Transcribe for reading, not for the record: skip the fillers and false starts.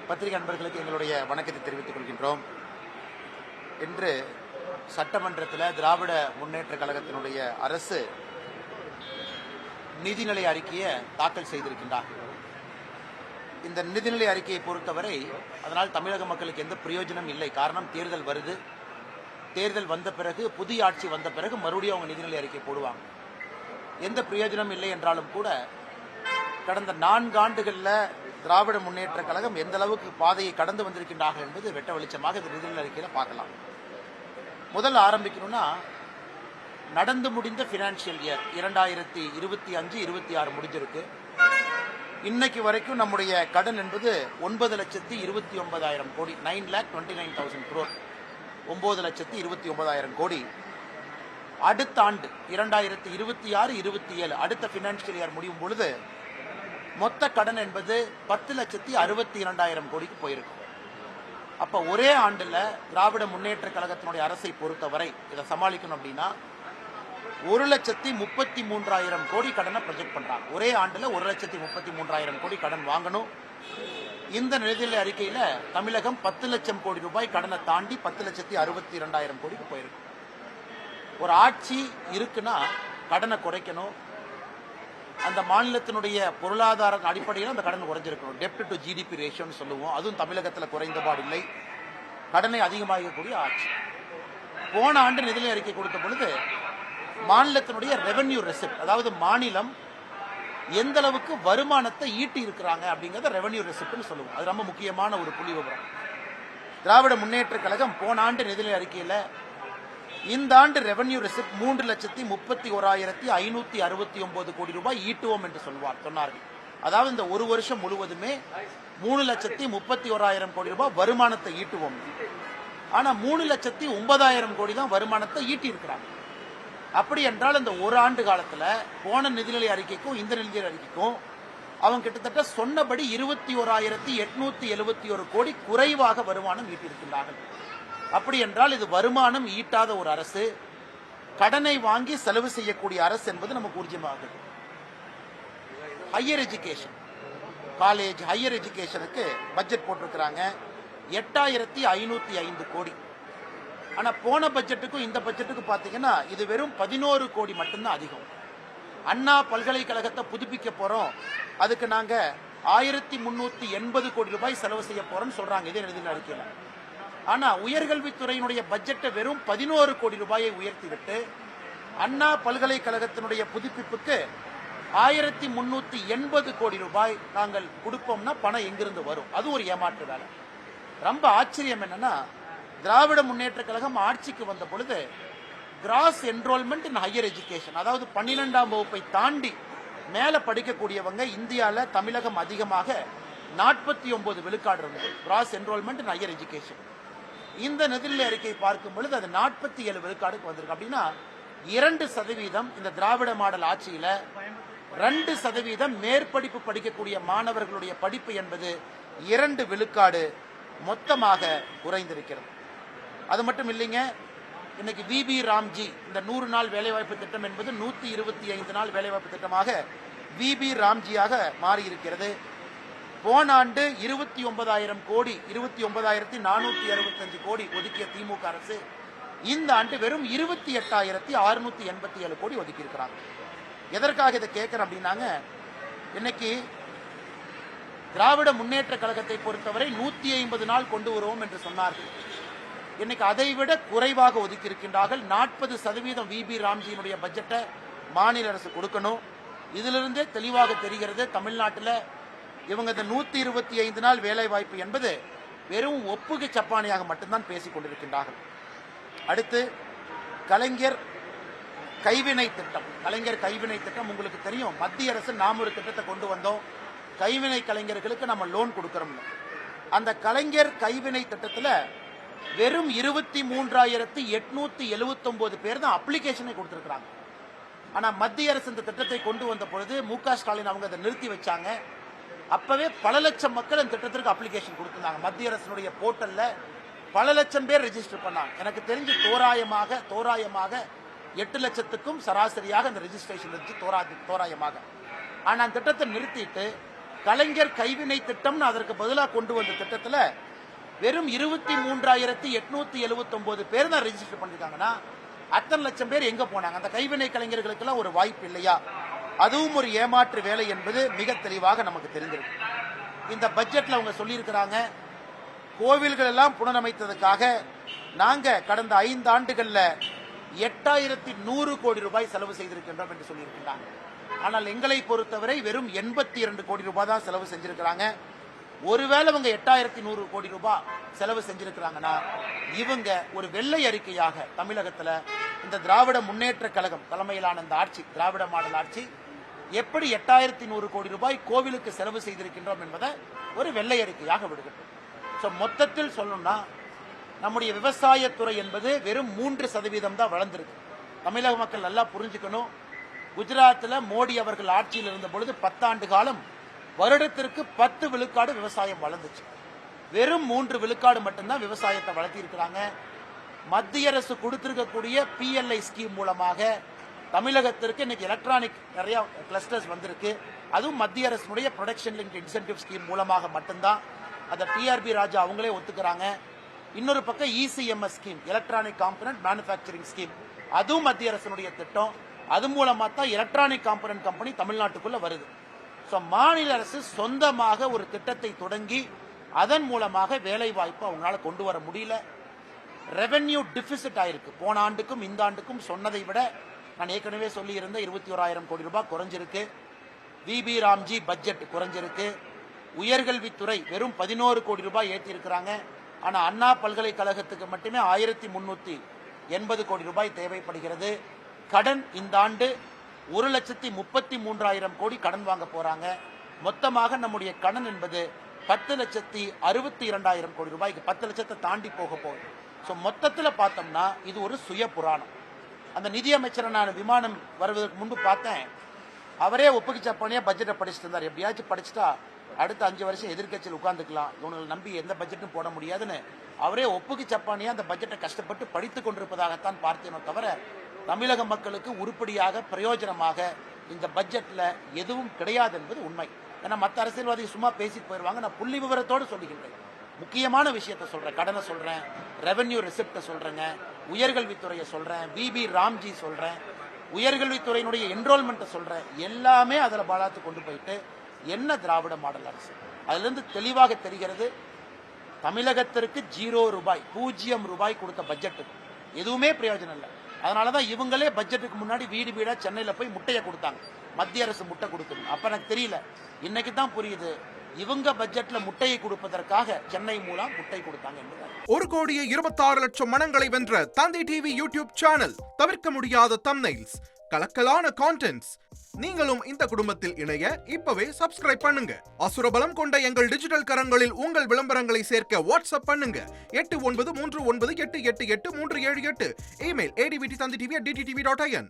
பத்திரிகை நண்பர்களுக்கு எங்களுடைய வணக்கத்தை தெரிவித்துக் கொள்கின்றோம். இன்று சட்டமன்றத்தில் திராவிட முன்னேற்ற கழகத்தினுடைய அரசு நிதிநிலை அறிக்கையை தாக்கல் செய்திருக்கின்றார். இந்த நிதிநிலை அறிக்கையை பொறுத்தவரை அதனால் தமிழக மக்களுக்கு எந்த பிரயோஜனம் இல்லை. காரணம், தேர்தல் வருது. தேர்தல் வந்த பிறகு, புதிய ஆட்சி வந்த பிறகு மறுபடியும் அவங்க நிதிநிலை அறிக்கை போடுவாங்க. எந்த பிரயோஜனம் இல்லை என்றாலும் கூட கடந்த 4 ஆண்டுகளில் திராவிட முன்னேற்ற கழகம் எந்த அளவுக்கு பாதையை கடந்து வந்திருக்கின்றார்கள் என்பது வெட்ட வெளிச்சமாக இந்த நிதிநிலை அறிக்கையில் பார்க்கலாம். முதல்ல ஆரம்பிக்கணும்னா, நடந்து முடிந்த ஃபினான்ஷியல் இயர் 2025-26 முடிஞ்சிருக்கு. இன்னைக்கு வரைக்கும் நம்முடைய கடன் என்பது 9,29,000 கோடி, 9,29,000 crore, 9,29,000 கோடி. அடுத்த ஆண்டு 2026-27 அடுத்த ஃபினான்ஷியல் இயர் முடியும் பொழுது மொத்த கடன் என்பது 10,62,000 கோடிக்கு போயிருக்கு. அப்ப ஒரே ஆண்டுல திராவிட முன்னேற்ற கழகத்தினுடைய அரசை பொறுத்தவரை இதை சமாளிக்கணும் அப்படின்னா 1,33,000 கோடி கடனை ப்ரொஜெக்ட் பண்றாங்க. ஒரே ஆண்டுல 1,33,000 கோடி கடன் வாங்கணும். இந்த நிதிநிலை அறிக்கையில தமிழகம் 10 லட்சம் கோடி ரூபாய் கடனை தாண்டி 10,62,000 கோடிக்கு போயிருக்கு. ஒரு ஆட்சி இருக்குன்னா கடனை குறைக்கணும். அந்த மாநிலத்தினுடைய பொருளாதார அடிப்படையில் அந்த கடன் குறைஞ்சிருக்கணும். டெப்ட் டு ஜிடிபி ரேஷியோன்னு சொல்லுவோம். அதுவும் தமிழகத்தில் குறைந்தபாடு இல்லை. கடனை அதிகமாகக்கூடிய ஆட்சி. போன ஆண்டு நிதிநிலை அறிக்கை கொடுத்த பொழுது மாநிலத்தினுடைய ரெவென்யூ ரெசிப்ட், அதாவது மாநிலம் எந்த அளவுக்கு வருமானத்தை ஈட்டி இருக்கிறாங்க அப்படிங்கறத ரெவென்யூ ரெசிப்ட்னு சொல்லுவோம். அது ரொம்ப முக்கியமான ஒரு புள்ளி விவரம். திராவிட முன்னேற்ற கழகம் போன ஆண்டு நிதிநிலை அறிக்கையில இந்த ஆண்டு ரெவென்யூ ரெசிப்ட் 3,31,569 கோடி ரூபாய் ஈட்டுவோம் என்று சொன்னார்கள். அதாவது இந்த ஒரு வருஷம் முழுவதுமே 3,31,000 கோடி ரூபாய் வருமானத்தை ஈட்டுவோம். ஆனா 3,09,000 கோடி தான் வருமானத்தை ஈட்டி இருக்கிறாங்க. அப்படி என்றால் இந்த ஒரு ஆண்டு காலத்துல போன நிதிநிலை அறிக்கைக்கும் இந்த நிதிநிலை அறிக்கைக்கும் அவங்க கிட்டத்தட்ட சொன்னபடி 21,871 கோடி குறைவாக வருமானம் ஈட்டியிருக்கிறார்கள். அப்படி என்றால் இது வருமானம் ஈட்டாத ஒரு அரசு, கடனை வாங்கி செலவு செய்யக்கூடிய அரசு என்பது நமக்கு ஊர்ஜியமாகுது. ஹையர் எஜுகேஷன், காலேஜ் ஹையர் எஜுகேஷனுக்கு பட்ஜெட் போட்டிருக்கிறாங்க 8,505 கோடி. ஆனா போன பட்ஜெட்டுக்கும் இந்த பட்ஜெட்டுக்கும் பாத்தீங்கன்னா இது வெறும் 11 கோடி மட்டும்தான் அதிகம். அண்ணா பல்கலைக்கழகத்தை புதுப்பிக்க போறோம், அதுக்கு நாங்க 1,380 கோடி ரூபாய் செலவு செய்ய போறோம்னு சொல்றாங்க இதே நிதிநிலை அறிக்கையில. ஆனா உயர்கல்வித்துறையினுடைய பட்ஜெட்டை வெறும் 11 கோடி ரூபாயை உயர்த்திவிட்டு அண்ணா பல்கலைக்கழகத்தினுடைய புதுப்பிப்புக்கு 1,380 கோடி ரூபாய் நாங்கள் கொடுப்போம்னா பணம் எங்கிருந்து வரும்? அது ஒரு ஏமாற்று வேலை. ரொம்ப ஆச்சரியம் என்னன்னா, திராவிட முன்னேற்ற கழகம் ஆட்சிக்கு வந்த பொழுது cross enrolment in higher education, அதாவது 12ஆம் வகுப்பை தாண்டி மேல படிக்கக்கூடியவங்க இந்தியாவில் தமிழகம் அதிகமாக 49 விழுக்காடு இருந்தது cross enrolment in higher education. இந்த நிதிநிலை அறிக்கை பார்க்கும் பொழுது அது 47 விழுக்காடுக்கு வந்திருக்கு. அப்படின்னா 2% இந்த திராவிட மாடல் ஆட்சியில 2% மேற்படிப்பு படிக்கக்கூடிய மாணவர்களுடைய படிப்பு என்பது 2 விழுக்காடு மொத்தமாக குறைந்திருக்கிறது. அது மட்டும் இல்லைங்க, இன்னைக்கு விபி ராம்ஜி இந்த 100 நாள் வேலைவாய்ப்பு திட்டம் என்பது 125 நாள் வேலைவாய்ப்பு திட்டமாக விபி ராம்ஜியாக மாறியிருக்கிறது. போன ஆண்டு 29,000 கோடி 29,465 கோடி ஒதுக்கிய திமுக அரசு இந்த ஆண்டு வெறும் 28,687 கோடி ஒதுக்கி இருக்கிறாங்க. எதற்காக இதை கேட்கிறேன் அப்படின்னாங்க, இன்னைக்கு திராவிட முன்னேற்ற கழகத்தை பொறுத்தவரை 150 நாள் கொண்டு வருவோம் என்று சொன்னார்கள். இன்னைக்கு அதை விட குறைவாக ஒதுக்கி இருக்கின்றார்கள். 40% விபி ராம்ஜியினுடைய பட்ஜெட்டை மாநில அரசு கொடுக்கணும். இதிலிருந்தே தெளிவாக தெரிகிறது தமிழ்நாட்டில் இவங்க இந்த 125 நாள் வேலை வாய்ப்பு என்பது வெறும் ஒப்புகை சப்பானியாக மட்டும்தான் பேசிக் கொண்டிருக்கின்றார்கள். அடுத்து கலைஞர் கைவினை திட்டம். கலைஞர் கைவினை திட்டம் உங்களுக்கு தெரியும். மத்திய அரசு நாம் ஒரு திட்டத்தை கொண்டு வந்தோம், கைவினை கலைஞர்களுக்கு நம்ம லோன் கொடுக்கிறோம். அந்த கலைஞர் கைவினை திட்டத்தில் வெறும் 23,879 பேர் தான் அப்ளிகேஷனை கொடுத்திருக்கிறாங்க. ஆனா மத்திய அரசு இந்த திட்டத்தை கொண்டு வந்த பொழுது மு.க. ஸ்டாலின் அவங்க அதை நிறுத்தி வச்சாங்க. அப்பவே பல லட்சம் மக்கள் இந்த திட்டத்திற்கு அப்ளிகேஷன் கொடுத்திருந்தாங்க. மத்திய அரசினுடைய போர்ட்டல்ல பல லட்சம் பேர் ரெஜிஸ்டர் பண்ணாங்க. எனக்கு தெரிஞ்சு தோராயமாக 8 லட்சத்துக்கும் சராசரியாக அந்த ரெஜிஸ்ட்ரேஷன் இருந்துச்சு தோராயமாக. ஆனா அந்த திட்டத்தை நிறுத்திட்டு கலைஞர் கைவினை திட்டம்னு அதற்கு பதிலாக கொண்டு வந்த திட்டத்தில் வெறும் 23,879 பேர் தான் ரெஜிஸ்டர் பண்ணிருக்காங்கன்னா அத்தனை லட்சம் பேர் எங்க போனாங்க? அந்த கைவினை கலைஞர்களுக்கெல்லாம் ஒரு வாய்ப்பு இல்லையா? அதுவும் ஒரு ஏமாற்று வேலை என்பது மிக தெளிவாக நமக்கு தெரிந்திருக்கு. இந்த பட்ஜெட்ல அவங்க சொல்லியிருக்கிறாங்க, கோவில்கள் எல்லாம் புனரமைத்ததுக்காக நாங்க கடந்த 5 ஆண்டுகள்ல 8100 கோடி ரூபாய் செலவு செய்திருக்கின்றோம் என்று சொல்லியிருக்கிறாங்க. ஆனால் எங்களை பொறுத்தவரை வெறும் 82 கோடி ரூபாய் தான் செலவு செஞ்சிருக்கிறாங்க. ஒருவேளை அவங்க 8100 கோடி ரூபாய் செலவு செஞ்சிருக்கிறாங்கன்னா இவங்க ஒரு வெள்ளை அறிக்கையாக தமிழகத்துல இந்த திராவிட முன்னேற்ற கழகம் தலைமையிலான இந்த ஆட்சி, திராவிட மாடல் ஆட்சி எப்படி 8100 கோடி ரூபாய் கோவிலுக்கு செலவு செய்திருக்கின்றோம் என்பதை ஒரு வெள்ளை அறிக்கையாக விடுகின்றோம். மொத்தத்தில் சொல்லணும்னா நம்முடைய விவசாயத்துறை என்பது வெறும் 3% தான் வளர்ந்திருக்கு. தமிழக மக்கள் நல்லா புரிஞ்சுக்கணும். குஜராத்தில் மோடி அவர்கள் ஆட்சியில் இருந்த பொழுது 10 ஆண்டு காலம் வருடத்திற்கு 10 விழுக்காடு விவசாயம் வளர்ந்துச்சு. வெறும் 3 விழுக்காடு மட்டும்தான் விவசாயத்தை வளர்த்தி இருக்கிறாங்க. மத்திய அரசு கொடுத்திருக்கக்கூடிய PLI ஸ்கீம் மூலமாக தமிழகத்திற்கு இன்னைக்கு எலக்ட்ரானிக் நிறைய கிளஸ்டர்ஸ் வந்திருக்கு. அதுவும் மத்திய அரசுடைய ப்ரொடக்ஷன் லிங்க் இன்சென்டிவ் ஸ்கீம் மூலமாக மட்டும்தான். அதை TRB ராஜா அவங்களே ஒத்துக்கிறாங்க. இன்னொரு பக்கம் ECMS scheme, electronic component manufacturing scheme, அதுவும் மத்திய அரசுடைய திட்டம். அது மூலமா தான் எலக்ட்ரானிக் காம்பனன்ட் கம்பெனி தமிழ்நாட்டுக்குள்ள வருது. மாநில அரசு சொந்தமாக ஒரு திட்டத்தை தொடங்கி அதன் மூலமாக வேலை வாய்ப்பு அவங்களால கொண்டு வர முடியல. ரெவென்யூ டிபிசிட் ஆயிருக்கு. போன ஆண்டுக்கும் இந்த ஆண்டுக்கும் சொன்னதை விட நான் ஏற்கனவே சொல்லி இருந்த 21,000 கோடி ரூபாய் குறைஞ்சிருக்கு. VB ராம்ஜி பட்ஜெட் குறைஞ்சிருக்கு. உயர்கல்வித்துறை வெறும் 11 கோடி ரூபாய் ஏற்றி இருக்கிறாங்க. ஆனா அண்ணா பல்கலைக்கழகத்துக்கு மட்டுமே 1380 கோடி ரூபாய் தேவைப்படுகிறது. கடன் இந்த ஆண்டு 1,33,000 கோடி கடன் வாங்க போறாங்க. மொத்தமாக நம்முடைய கடன் என்பது 10,62,000 கோடி ரூபாய்க்கு 10 லட்சத்தை தாண்டி போக போகுது. மொத்தத்தில் பார்த்தோம்னா இது ஒரு சுய புராணம். அந்த நிதியமைச்சரை நான் விமானம் வருவதற்கு முன்பு பார்த்தேன். அவரே ஒப்புக்கு சப்பானியா பட்ஜெட்டை படிச்சுட்டு இருந்தார். எப்படியாச்சும் படிச்சுட்டா அடுத்த 5 வருஷம் எதிர்கட்சியில் உட்கார்ந்துக்கலாம், இவங்களை நம்பி எந்த பட்ஜெட்டும் போட முடியாதுன்னு அவரே ஒப்புக்கு சப்பானியா அந்த பட்ஜெட்டை கஷ்டப்பட்டு படித்துக் கொண்டிருப்பதாகத்தான் பார்த்தேனோ தவிர தமிழக மக்களுக்கு உருப்படியாக பிரயோஜனமாக இந்த பட்ஜெட்ல எதுவும் கிடையாது என்பது உண்மை. ஏன்னா மற்ற அரசியல்வாதி சும்மா பேசிட்டு போயிருவாங்க. நான் புள்ளி விவரத்தோடு சொல்லுகின்றேன். முக்கியமான விஷயத்தை சொல்றேன். கடனை சொல்றேன், ரெவென்யூ ரெசிப்ட சொல்றேங்க, உயர்கல்வித்துறையை சொல்றேன், VB ராம்ஜி சொல்றேன், உயர்கல்வித்துறையினுடைய என்ரோல்மெண்ட்டை சொல்றேன். எல்லாமே அதில் பாலாத்து கொண்டு போயிட்டு என்ன திராவிட மாடல் அரசு? அதுல இருந்து தெளிவாக தெரிகிறது தமிழகத்திற்கு 0 ரூபாய், 0 ரூபாய் கொடுத்த பட்ஜெட்டுக்கு எதுவுமே பிரயோஜனம் இல்லை. அதனாலதான் இவங்களே பட்ஜெட்டுக்கு முன்னாடி வீடு வீடா சென்னையில போய் முட்டையை கொடுத்தாங்க. மத்திய அரசு முட்டை கொடுக்கணும். அப்ப எனக்கு தெரியல, இன்னைக்கு தான் புரியுது இவங்க பட்ஜெட்ல முட்டையை கொடுப்பதற்காக சென்னை மூலம் முட்டை கொடுத்தாங்க என்பது. 1,26,00,000 மனங்களை வென்ற தந்தி டிவி யூடியூப் சேனல். தவிர்க்க முடியாத தம்ப்நெயில்ஸ், கலக்கலான கான்டென்ட்ஸ். நீங்களும் இந்த குடும்பத்தில் இணைய இப்பவே சப்ஸ்கிரைப் பண்ணுங்க. அசுரபலம் கொண்ட எங்கள் டிஜிட்டல் கரங்களில் உங்கள் விளம்பரங்களை சேர்க்க வாட்ஸ்அப் பண்ணுங்க. 8939888378. Email advttv@dttv.in.